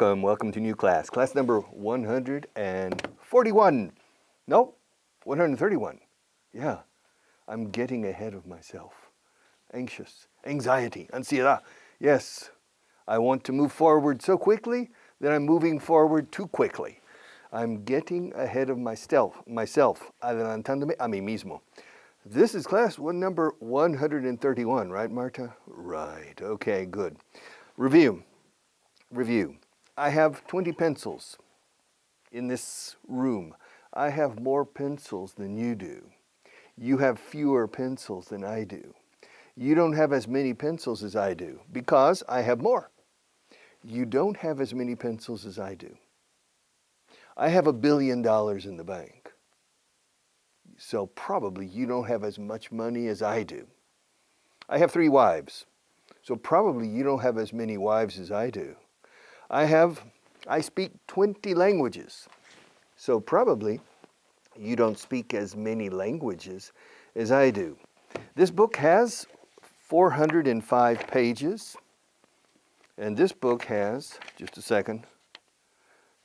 welcome to new class. Class number 141. No, 131. Yeah, I'm getting ahead of myself. Anxious, anxiety, ansiedad. Yes, I want to move forward so quickly that I'm moving forward too quickly. I'm getting ahead of myself, adelantándome a mí mismo. This is class number 131, right, Marta? Right, okay, good. Review. I have 20 pencils in this room. I have more pencils than you do. You have fewer pencils than I do. You don't have as many pencils as I do because I have more. You don't have as many pencils as I do. I have $1 billion in the bank. So probably you don't have as much money as I do. I have 3 wives. So probably you don't have as many wives as I do. I speak 20 languages. So probably you don't speak as many languages as I do. This book has 405 pages. And this book has, just a second,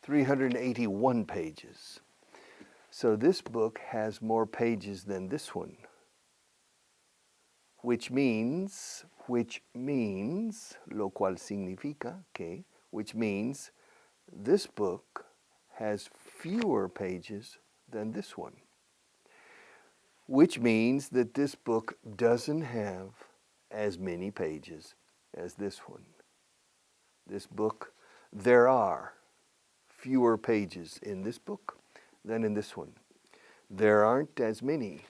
381 pages. So this book has more pages than this one. Which means, lo cual significa que, which means this book has fewer pages than this one. Which means that this book doesn't have as many pages as this one. This book, there are fewer pages in this book than in this one. There aren't as many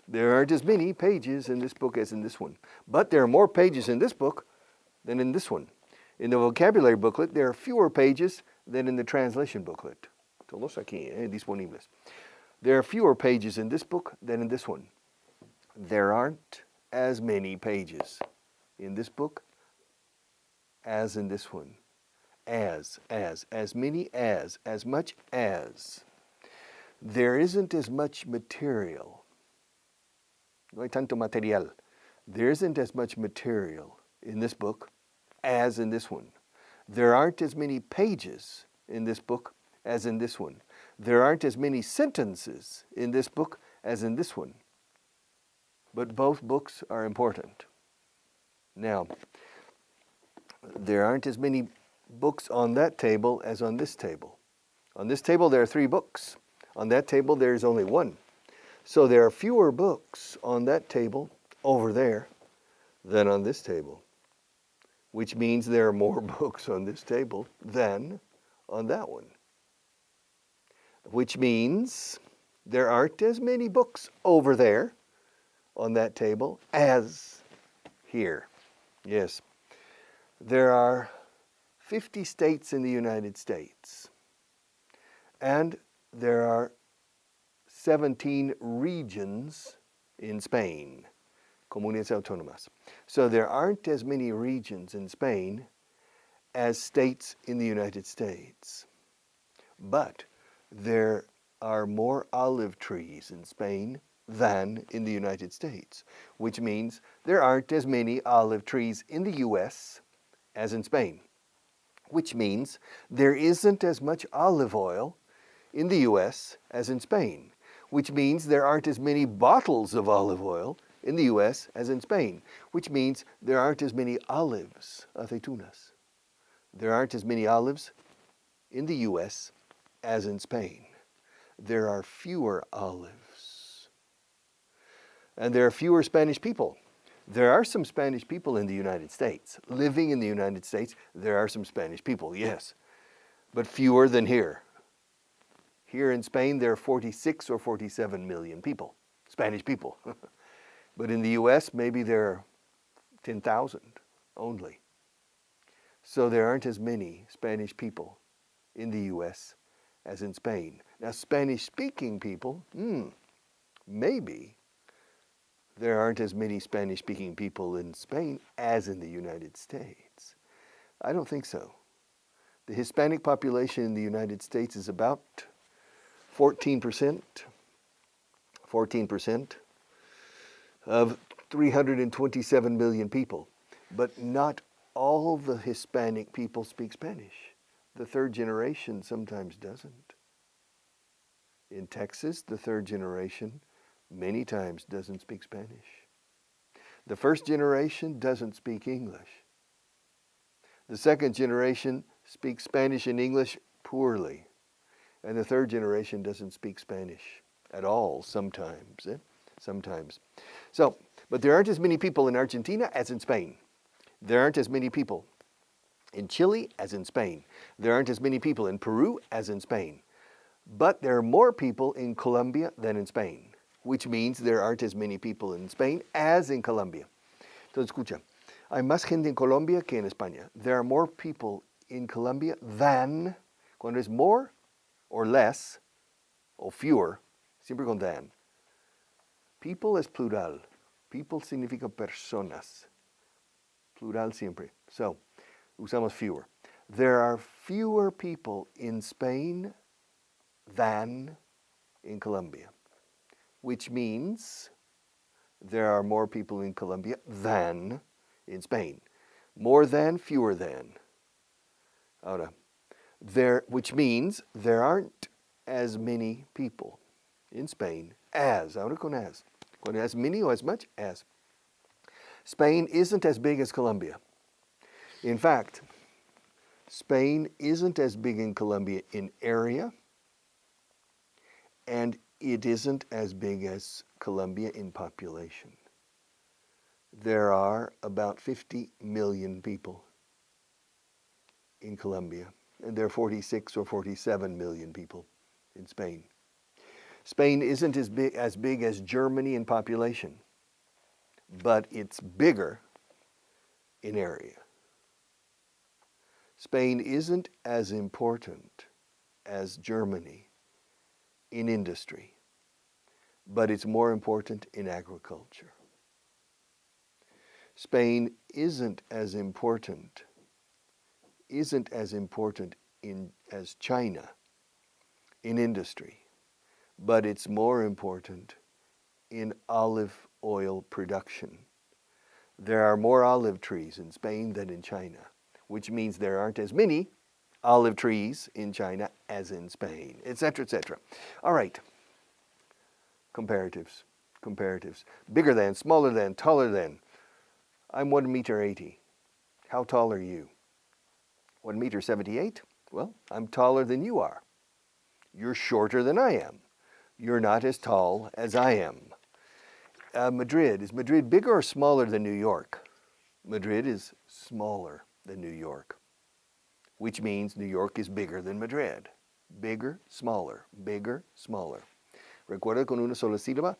pages in this book as in this one. But there are more pages in this book than in this one. In the vocabulary booklet, there are fewer pages than in the translation booklet. Todos aquí, disponibles. There are fewer pages in this book than in this one. There aren't as many pages in this book as in this one. As many as much as. There isn't as much material. No hay tanto material. There isn't as much material in this book as in this one. There aren't as many pages in this book as in this one. There aren't as many sentences in this book as in this one. But both books are important. Now, there aren't as many books on that table as on this table. On this table there are 3 books. On that table there is only 1. So there are fewer books on that table over there than on this table. Which means there are more books on this table than on that one. Which means there aren't as many books over there on that table as here. Yes. There are 50 states in the United States. And there are 17 regions in Spain, comunidades autónomas. So there aren't as many regions in Spain as states in the United States. But there are more olive trees in Spain than in the United States, which means there aren't as many olive trees in the U.S. as in Spain, which means there isn't as much olive oil in the U.S. as in Spain, which means there aren't as many bottles of olive oil in the U.S. as in Spain, which means there aren't as many olives, aceitunas. There aren't as many olives in the U.S. as in Spain. There are fewer olives. And there are fewer Spanish people. There are some Spanish people in the United States. Living in the United States, there are some Spanish people, yes, but fewer than here. Here in Spain, there are 46 or 47 million people, Spanish people. But in the U.S., maybe there are 10,000 only. So there aren't as many Spanish people in the U.S. as in Spain. Now, Spanish-speaking people, maybe there aren't as many Spanish-speaking people in Spain as in the United States. I don't think so. The Hispanic population in the United States is about 14% of 327 million people. But not all the Hispanic people speak Spanish. the third generation sometimes doesn't. In Texas, the third generation many times doesn't speak Spanish. The first generation doesn't speak English. The second generation speaks Spanish and English poorly. And the third generation doesn't speak Spanish at all sometimes. Sometimes. So, but there aren't as many people in Argentina as in Spain. There aren't as many people in Chile as in Spain. There aren't as many people in Peru as in Spain. But there are more people in Colombia than in Spain, which means there aren't as many people in Spain as in Colombia. Entonces, escucha, hay más gente en Colombia que en España. There are more people in Colombia than, cuando es more or less, or fewer, siempre con than. People es plural. People significa personas. Plural siempre. So, usamos fewer. There are fewer people in Spain than in Colombia, which means there are more people in Colombia than in Spain. More than, fewer than. Ahora, which means there aren't as many people in Spain as, ahora con as many or as much as. Spain isn't as big as Colombia. In fact, Spain isn't as big in Colombia in area, and it isn't as big as Colombia in population. There are about 50 million people in Colombia, and there are 46 or 47 million people in Spain. Spain isn't as big as Germany in population, but it's bigger in area. Spain isn't as important as Germany in industry, but it's more important in agriculture. Spain isn't as important as China in industry, but it's more important in olive oil production. There are more olive trees in Spain than in China, which means there aren't as many olive trees in China as in Spain, etc., etc. All right. Comparatives. Bigger than, smaller than, taller than. I'm 1 meter 80. How tall are you? 1 meter 78? Well, I'm taller than you are. You're shorter than I am. You're not as tall as I am. Madrid. Is Madrid bigger or smaller than New York? Madrid is smaller than New York, which means New York is bigger than Madrid. Bigger, smaller, bigger, smaller. Recuerda, con una sola sílaba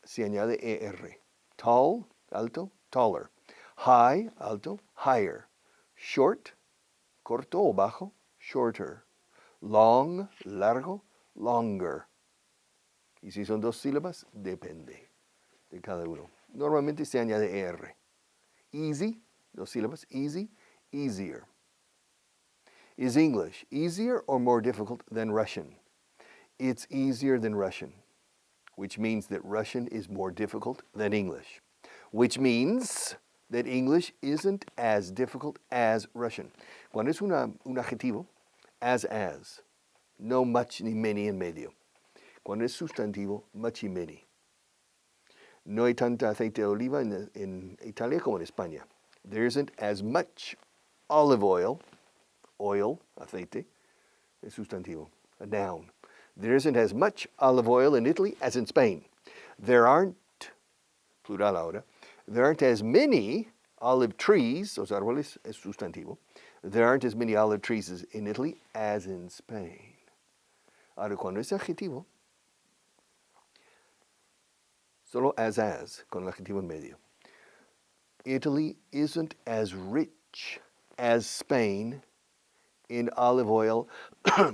se añade ER. Tall, alto, taller. High, alto, higher. Short, corto o bajo, shorter. Long, largo, longer. Y si son dos sílabas, depende de cada uno. Normalmente se añade ER. Easy, dos sílabas, easy, easier. Is English easier or more difficult than Russian? It's easier than Russian, which means that Russian is more difficult than English, which means that English isn't as difficult as Russian. Cuando es un adjetivo, as, no much ni many en medio. Cuando es sustantivo, much y many. No hay tanta aceite de oliva en Italia como en España. There isn't as much olive oil, aceite, es sustantivo, a noun. There isn't as much olive oil in Italy as in Spain. There aren't, plural ahora, there aren't as many olive trees, los árboles es sustantivo. There aren't as many olive trees in Italy as in Spain. Ahora, cuando es adjetivo, solo as, con el adjetivo en medio. Italy isn't as rich as Spain in olive oil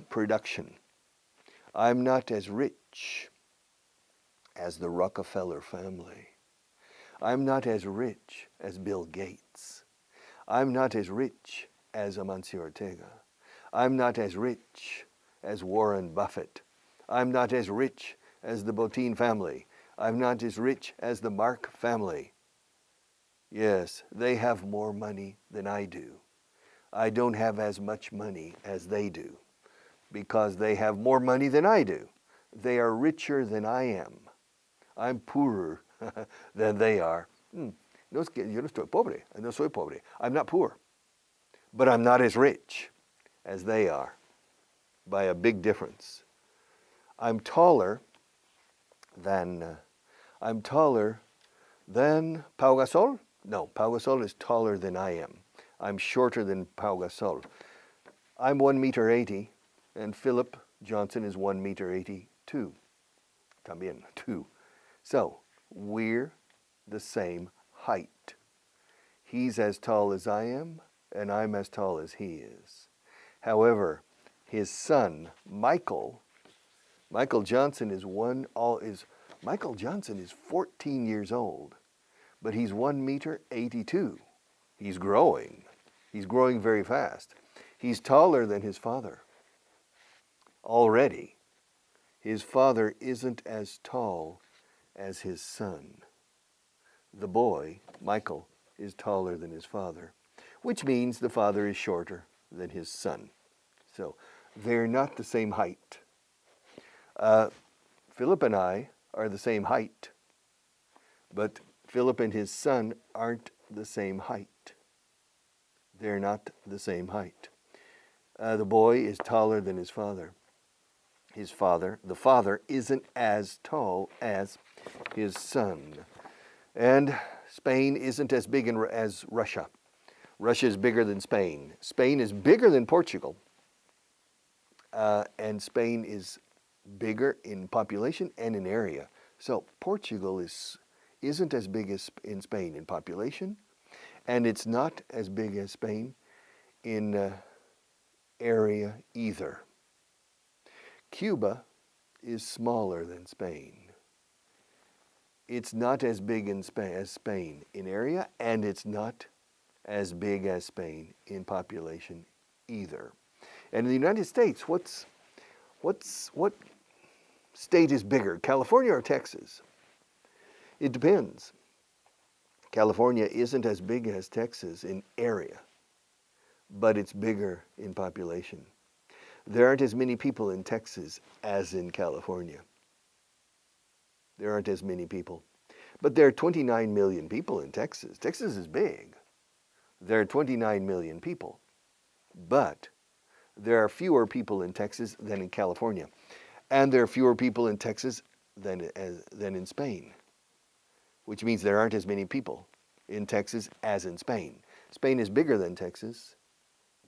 production. I'm not as rich as the Rockefeller family. I'm not as rich as Bill Gates. I'm not as rich as Amancio Ortega. I'm not as rich as Warren Buffett. I'm not as rich as the Botín family. I'm not as rich as the Mark family. Yes, they have more money than I do. I don't have as much money as they do because they have more money than I do. They are richer than I am. I'm poorer than they are. No es que yo no estoy pobre. No soy pobre. I'm not poor. But I'm not as rich as they are by a big difference. I'm taller than Pau Gasol. No, Pau Gasol is taller than I am. I'm shorter than Pau Gasol. I'm 1 meter 80, and Philip Johnson is 1 meter 82. También, 2. So, we're the same height. He's as tall as I am, and I'm as tall as he is. However, his son, Michael Johnson is 14 years old, but he's 1 meter 82. He's growing. He's growing very fast. He's taller than his father. Already, his father isn't as tall as his son. The boy, Michael, is taller than his father, which means the father is shorter than his son. So they're not the same height. Philip and I are the same height, but Philip and his son aren't the same height. They're not the same height. The boy is taller than his father. The father isn't as tall as his son. And Spain isn't as big as Russia. Russia is bigger than Spain. Spain is bigger than Portugal. And Spain is bigger in population and in area. So Portugal isn't as big as in Spain in population, and it's not as big as Spain in area either. Cuba is smaller than Spain. It's not as big as Spain in area, and it's not as big as Spain in population either. And in the United States, what state is bigger, California or Texas? It depends. California isn't as big as Texas in area, but it's bigger in population. There aren't as many people in Texas as in California. There aren't as many people. But there are 29 million people in Texas. Texas is big. There are 29 million people. But there are fewer people in Texas than in California. And there are fewer people in Texas than in Spain, which means there aren't as many people in Texas as in Spain. Spain is bigger than Texas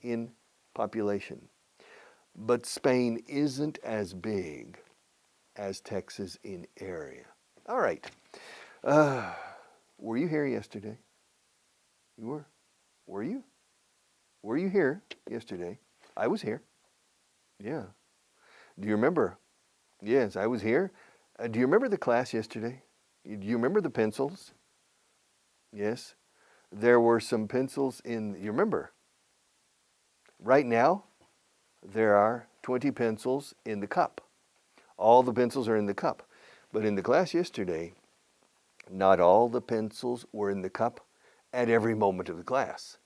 in population. But Spain isn't as big as Texas in area. All right. Were you here yesterday? You were? Were you? Were you here yesterday? I was here. Yeah. Do you remember? Yes, I was here. Do you remember the class yesterday? Do you remember the pencils? Yes. There were some pencils you remember? Right now, there are 20 pencils in the cup. All the pencils are in the cup. But in the class yesterday, not all the pencils were in the cup at every moment of the class.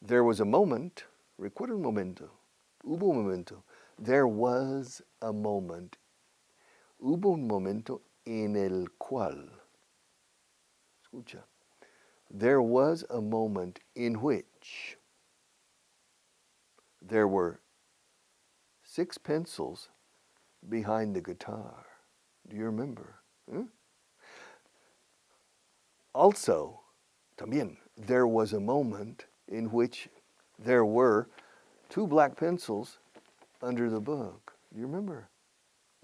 There was a moment, recuerda un momento, hubo un momento, there was a moment, hubo un momento en el cual, escucha, there was a moment in which there were 6 pencils behind the guitar. Do you remember? Huh? Also, también, there was a moment in which there were 2 black pencils under the book. Do you remember?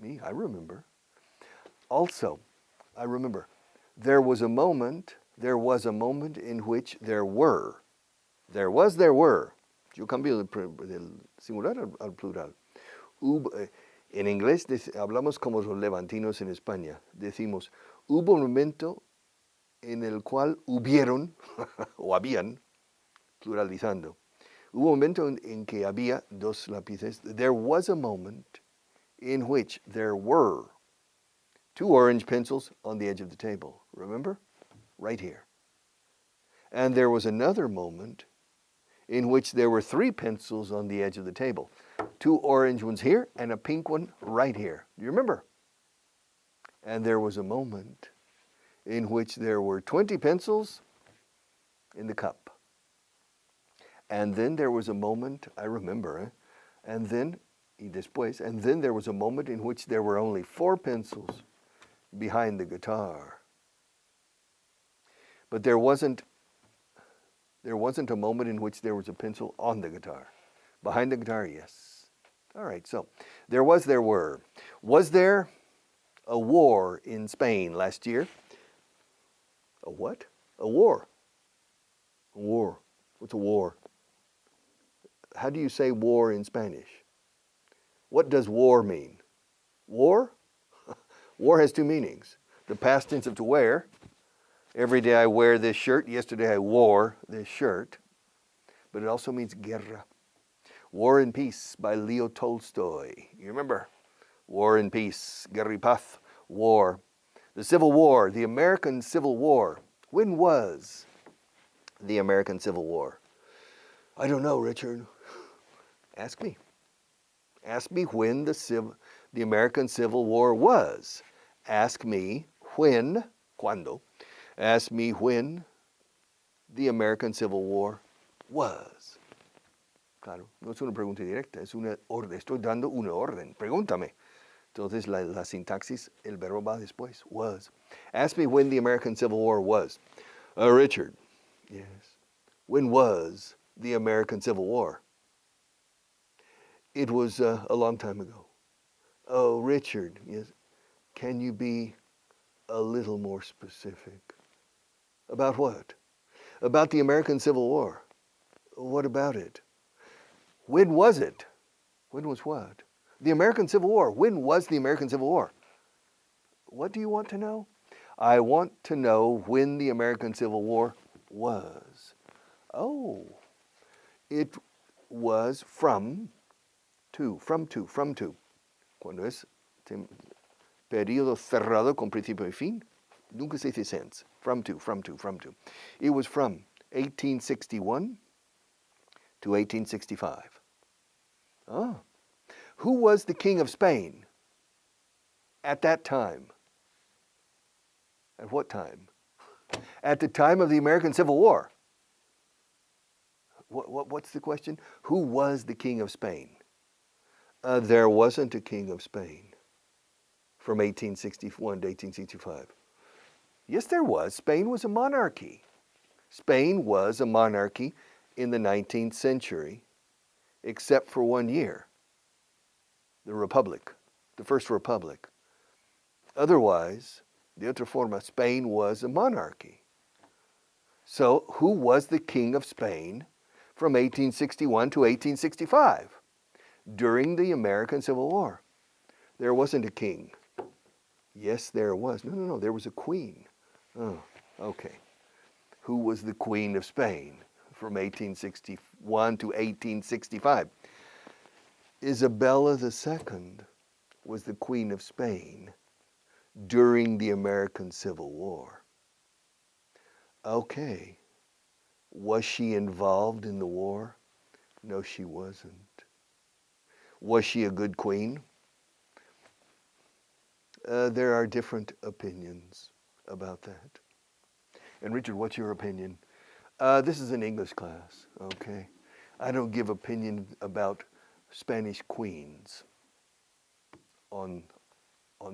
Me, I remember. Also, I remember, there was a moment in which there were. Yo cambio del singular al plural. En inglés hablamos como los levantinos en España. Decimos, hubo un momento en el cual hubieron, o habían, pluralizando. Hubo un momento en que había 2 lápices. There was a moment in which there were 2 orange pencils on the edge of the table. Remember? Right here. And there was another moment in which there were 3 pencils on the edge of the table. 2 orange ones here and a pink one right here. Do you remember? And there was a moment in which there were 20 pencils in the cup. And then there was a moment, I remember, and then there was a moment in which there were only 4 pencils behind the guitar. But there wasn't a moment in which there was a pencil on the guitar. Behind the guitar, yes. All right, so there were. Was there a war in Spain last year? A what? A war. A war. What's a war? How do you say war in Spanish? What does war mean? War? War has 2 meanings. The past tense of to wear. Every day I wear this shirt. Yesterday I wore this shirt. But it also means guerra. War and Peace by Leo Tolstoy. You remember? War and Peace, Guerra y Paz, war. The Civil War, the American Civil War. When was the American Civil War? I don't know, Richard. Ask me. Ask me when the American Civil War was. Ask me when, cuando. Ask me when the American Civil War was. Claro, no es una pregunta directa, es una orden. Estoy dando una orden. Pregúntame. Entonces la sintaxis, el verbo va después. Was. Ask me when the American Civil War was. Richard. Yes. When was the American Civil War? It was a long time ago. Oh, Richard. Yes. Can you be a little more specific? About what? About the American Civil War. What about it? When was it? When was what? The American Civil War. When was the American Civil War? What do you want to know? I want to know when the American Civil War was. Oh, it was from to. Cuando es periodo cerrado con principio y fin, nunca se dice since. From to. It was from 1861 to 1865. Ah. Who was the king of Spain at that time? At what time? At the time of the American Civil War. What's the question? Who was the king of Spain? There wasn't a king of Spain from 1861 to 1865. Yes, there was. Spain was a monarchy. Spain was a monarchy in the 19th century, except for 1 year. The Republic, the First Republic. Otherwise, de otra forma, Spain was a monarchy. So, who was the king of Spain from 1861 to 1865? During the American Civil War. There wasn't a king. Yes, there was. No, there was a queen. Oh, okay. Who was the queen of Spain from 1861 to 1865? Isabella II was the Queen of Spain during the American Civil War. Okay. Was she involved in the war? No, she wasn't. Was she a good queen? There are different opinions about that. And Richard, what's your opinion? This is an English class, okay? I don't give opinion about Spanish queens on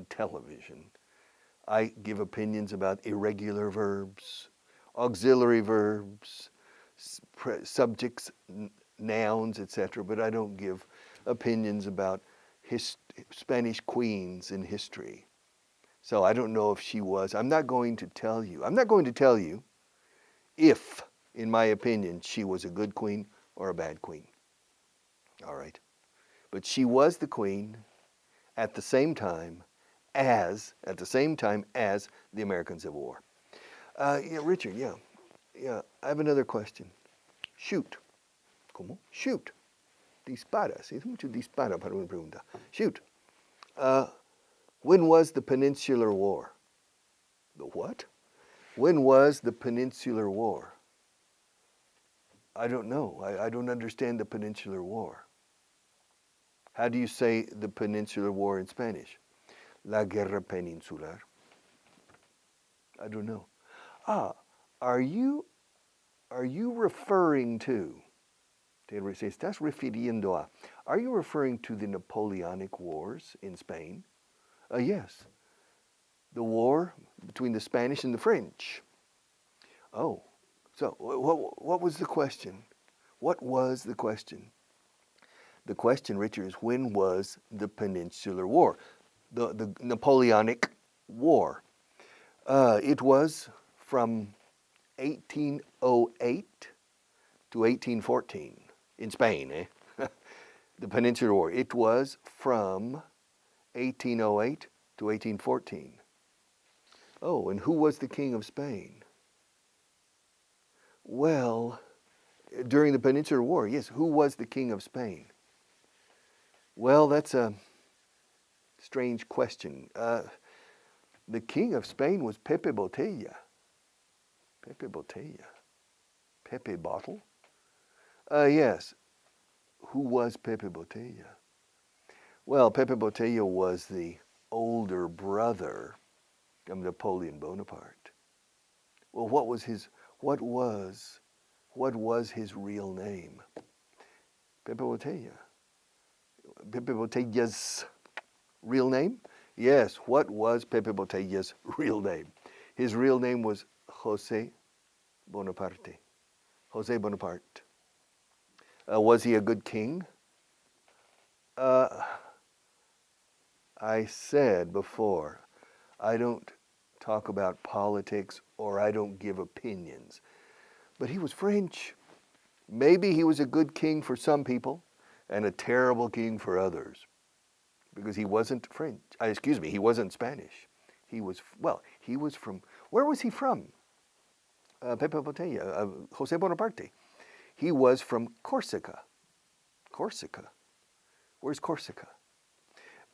television. I give opinions about irregular verbs, auxiliary verbs, subjects, nouns, etc., but I don't give opinions about Spanish queens in history. So I don't know if she was. I'm not going to tell you if, in my opinion, she was a good queen or a bad queen. All right. But she was the queen at the same time as the American Civil War. Richard, yeah. I have another question. Shoot. ¿Cómo? Shoot. Dispara. Sí, es mucho dispara para una pregunta. Shoot. When was the Peninsular War? The what? When was the Peninsular War? I don't know. I don't understand the Peninsular War. How do you say the Peninsular War in Spanish? La Guerra Peninsular. I don't know. Are you referring to? ¿Te estás refiriendo a? Are you referring to the Napoleonic Wars in Spain? Yes. The war between the Spanish and the French. Oh, so what was the question? What was the question? The question, Richard, is when was the Peninsular War? The Napoleonic War. It was from 1808 to 1814 in Spain, eh? The Peninsular War. It was from 1808 to 1814. Oh, and who was the King of Spain? Well, during the Peninsular War, yes, who was the King of Spain? Well, that's a strange question. The King of Spain was Pepe Botella. Pepe Botella. Pepe Bottle? Yes. Who was Pepe Botella? Well, Pepe Botella was the older brother of Napoleon Bonaparte. Well, what was his real name? Pepe Botella. Pepe Botella's real name? Yes, what was Pepe Botella's real name? His real name was José Bonaparte. José Bonaparte. Was he a good king? I said before, I don't talk about politics or I don't give opinions. But he was French. Maybe he was a good king for some people and a terrible king for others. Because he wasn't French. He wasn't Spanish. He was from, where was he from? Pepe Botella, José Bonaparte. He was from Corsica. Corsica. Where's Corsica?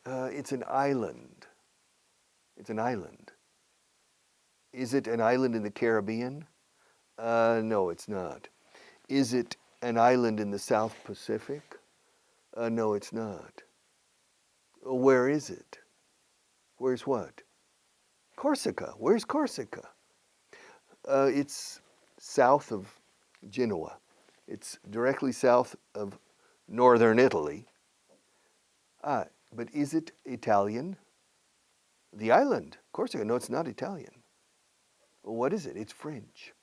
It's an island. It's an island. Is it an island in the Caribbean? No, it's not. Is it an island in the South Pacific? No, it's not. Where is it? Where's what? Corsica. Where's Corsica? It's south of Genoa. It's directly south of northern Italy. But is it Italian? The island, Corsica. No, it's not Italian. What is it? It's French.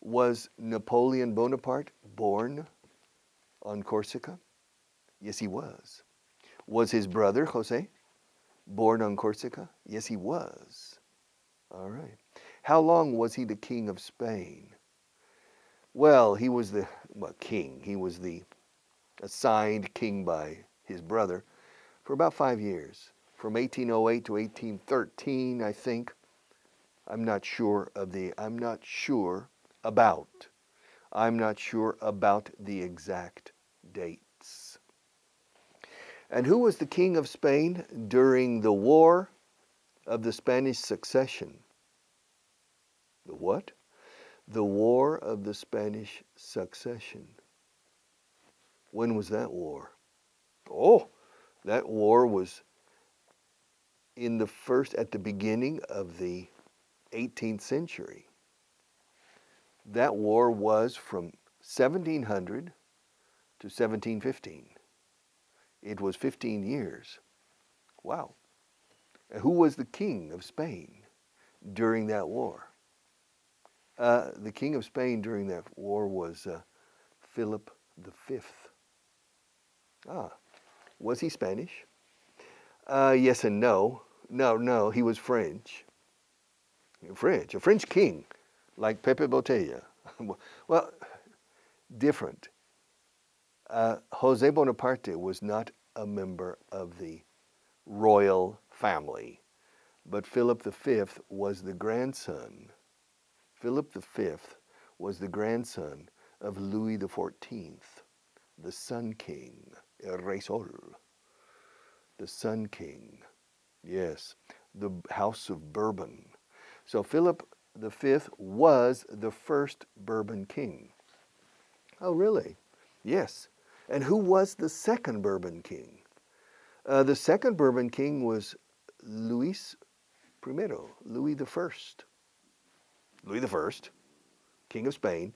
Was Napoleon Bonaparte born on Corsica? Yes, he was. Was his brother, Jose, born on Corsica? Yes, he was. All right. How long was he the king of Spain? Well, he was the king. He was the assigned king by his brother for about 5 years, from 1808 to 1813, I think. I'm not sure about the exact dates. And who was the king of Spain during the War of the Spanish Succession? The what? The War of the Spanish Succession. When was that war? Oh, that war was at the beginning of the 18th century. That war was from 1700 to 1715. It was 15 years. Wow. And who was the king of Spain during that war? The king of Spain during that war was Philip V. Was he Spanish? Yes and no. No, he was French. A French king, like Pepe Botella. Well, different. José Bonaparte was not a member of the royal family, but Philip V was the grandson. Philip V was the grandson of Louis XIV, the Sun King, El Rey Sol, the Sun King. Yes, the House of Bourbon. So Philip V was the first Bourbon king. Oh, really? Yes. And who was the second Bourbon king? The second Bourbon king was Louis I, Louis the First. Louis the First, King of Spain.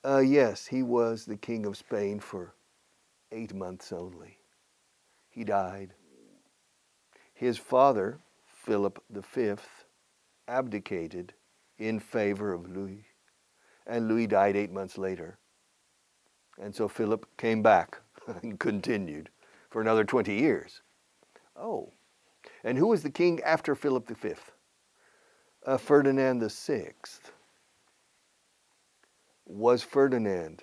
Yes, he was the King of Spain for 8 months only. He died. His father, Philip V, abdicated in favor of Louis, and Louis died 8 months later. And so Philip came back and continued for another 20 years. Oh, and who was the king after Philip V? Ferdinand VI. Was Ferdinand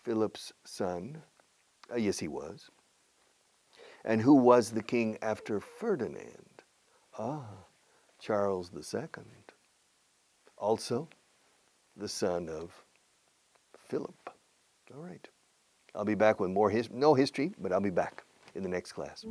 Philip's son? Yes, he was. And who was the king after Ferdinand? Charles II. Also the son of Philip. All right. I'll be back with more no history, but I'll be back in the next class.